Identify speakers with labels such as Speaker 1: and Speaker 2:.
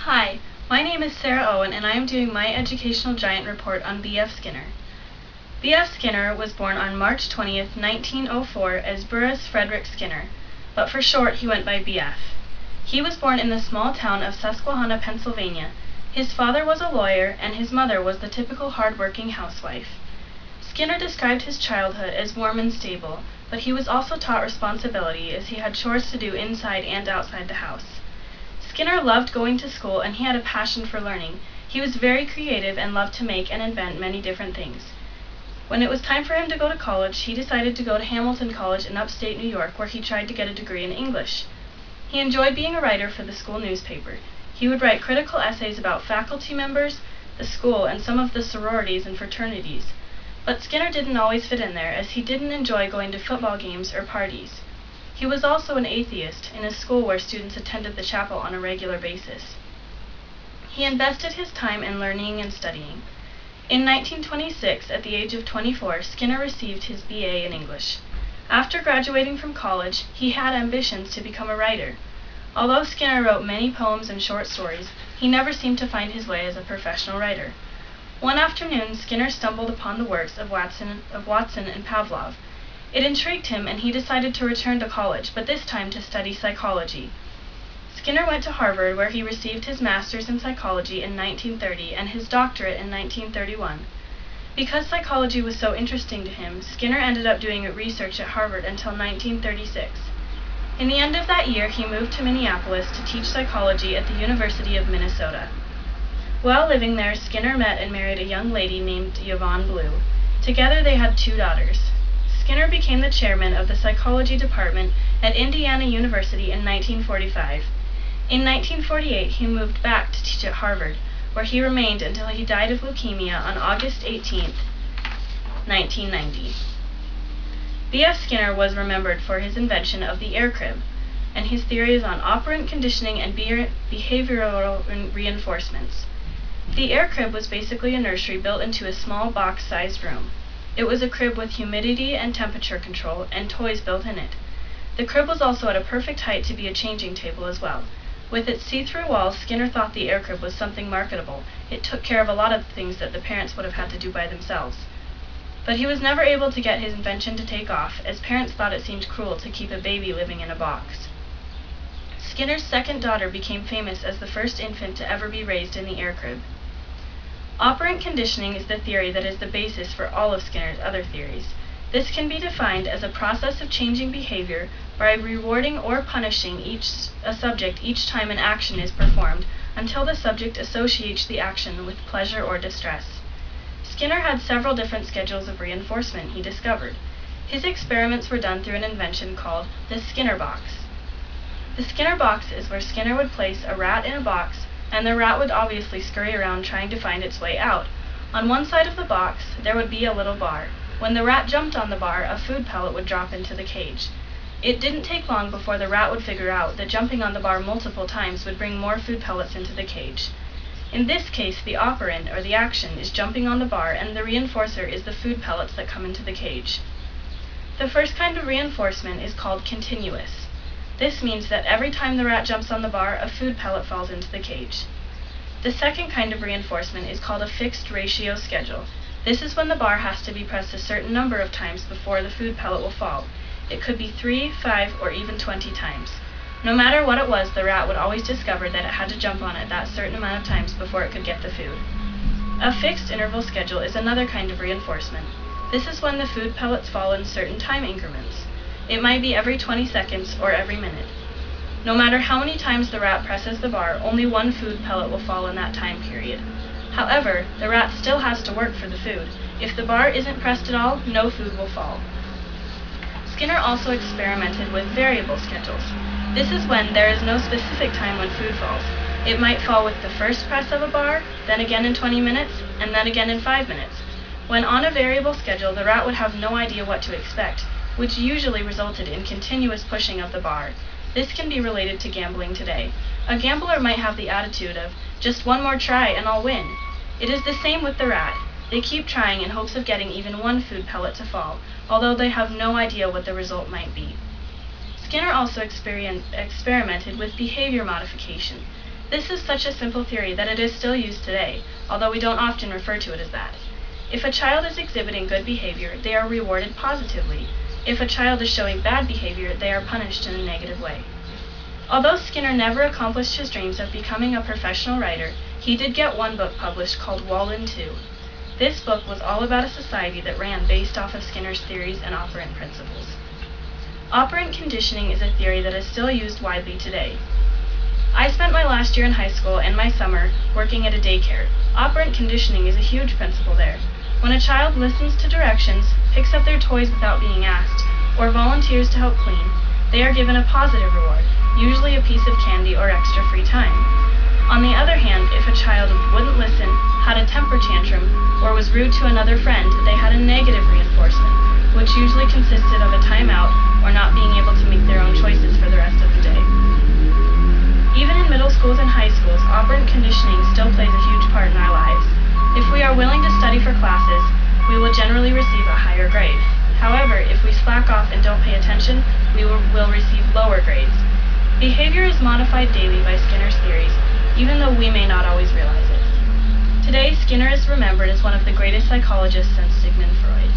Speaker 1: Hi, my name is Sarah Owen and I am doing my Educational Giant report on B.F. Skinner. B.F. Skinner was born on March 20th, 1904 as Burrhus Frederick Skinner, but for short he went by B.F. He was born in the small town of Susquehanna, Pennsylvania. His father was a lawyer and his mother was the typical hard-working housewife. Skinner described his childhood as warm and stable, but he was also taught responsibility as he had chores to do inside and outside the house. Skinner loved going to school and he had a passion for learning. He was very creative and loved to make and invent many different things. When it was time for him to go to college, he decided to go to Hamilton College in upstate New York, where he tried to get a degree in English. He enjoyed being a writer for the school newspaper. He would write critical essays about faculty members, the school, and some of the sororities and fraternities. But Skinner didn't always fit in there, as he didn't enjoy going to football games or parties. He was also an atheist in a school where students attended the chapel on a regular basis. He invested his time in learning and studying. In 1926, at the age of 24, Skinner received his B.A. in English. After graduating from college, he had ambitions to become a writer. Although Skinner wrote many poems and short stories, he never seemed to find his way as a professional writer. One afternoon, Skinner stumbled upon the works of Watson and Pavlov. It intrigued him and he decided to return to college, but this time to study psychology. Skinner went to Harvard, where he received his master's in psychology in 1930 and his doctorate in 1931. Because psychology was so interesting to him, Skinner ended up doing research at Harvard until 1936. In the end of that year, he moved to Minneapolis to teach psychology at the University of Minnesota. While living there, Skinner met and married a young lady named Yvonne Blue. Together they had 2 daughters. Skinner became the chairman of the psychology department at Indiana University in 1945. In 1948, he moved back to teach at Harvard, where he remained until he died of leukemia on August 18, 1990. B.F. Skinner was remembered for his invention of the air crib and his theories on operant conditioning and behavioral reinforcements. The air crib was basically a nursery built into a small box-sized room. It was a crib with humidity and temperature control and toys built in it. The crib was also at a perfect height to be a changing table as well. With its see-through walls, Skinner thought the air crib was something marketable. It took care of a lot of things that the parents would have had to do by themselves. But he was never able to get his invention to take off, as parents thought it seemed cruel to keep a baby living in a box. Skinner's second daughter became famous as the first infant to ever be raised in the air crib. Operant conditioning is the theory that is the basis for all of Skinner's other theories. This can be defined as a process of changing behavior by rewarding or punishing a subject each time an action is performed until the subject associates the action with pleasure or distress. Skinner had several different schedules of reinforcement he discovered. His experiments were done through an invention called the Skinner box. The Skinner box is where Skinner would place a rat in a box, and the rat would obviously scurry around trying to find its way out. On one side of the box, there would be a little bar. When the rat jumped on the bar, a food pellet would drop into the cage. It didn't take long before the rat would figure out that jumping on the bar multiple times would bring more food pellets into the cage. In this case, the operand, or the action, is jumping on the bar, and the reinforcer is the food pellets that come into the cage. The first kind of reinforcement is called continuous. This means that every time the rat jumps on the bar, a food pellet falls into the cage. The second kind of reinforcement is called a fixed ratio schedule. This is when the bar has to be pressed a certain number of times before the food pellet will fall. It could be 3, 5, or even 20 times. No matter what it was, the rat would always discover that it had to jump on it that certain amount of times before it could get the food. A fixed interval schedule is another kind of reinforcement. This is when the food pellets fall in certain time increments. It might be every 20 seconds or every minute. No matter how many times the rat presses the bar, only one food pellet will fall in that time period. However, the rat still has to work for the food. If the bar isn't pressed at all, no food will fall. Skinner also experimented with variable schedules. This is when there is no specific time when food falls. It might fall with the first press of a bar, then again in 20 minutes, and then again in 5 minutes. When on a variable schedule, the rat would have no idea what to expect, which usually resulted in continuous pushing of the bar. This can be related to gambling today. A gambler might have the attitude of, just one more try and I'll win. It is the same with the rat. They keep trying in hopes of getting even one food pellet to fall, although they have no idea what the result might be. Skinner also experimented with behavior modification. This is such a simple theory that it is still used today, although we don't often refer to it as that. If a child is exhibiting good behavior, they are rewarded positively. If a child is showing bad behavior, they are punished in a negative way. Although Skinner never accomplished his dreams of becoming a professional writer, he did get one book published called Walden 2. This book was all about a society that ran based off of Skinner's theories and operant principles. Operant conditioning is a theory that is still used widely today. I spent my last year in high school and my summer working at a daycare. Operant conditioning is a huge principle there. When a child listens to directions, picks up their toys without being asked, or volunteers to help clean, they are given a positive reward, usually a piece of candy or extra free time. On the other hand, if a child wouldn't listen, had a temper tantrum, or was rude to another friend, they had a negative reinforcement, which usually consisted of a timeout or not being able to make their own choices for the rest of the day. Even in middle schools and high schools, operant conditioning still plays a huge part in our lives. If we are willing to study for classes, we will generally receive a higher grade. However, if we slack off and don't pay attention, we will receive lower grades. Behavior is modified daily by Skinner's theories, even though we may not always realize it. Today, Skinner is remembered as one of the greatest psychologists since Sigmund Freud.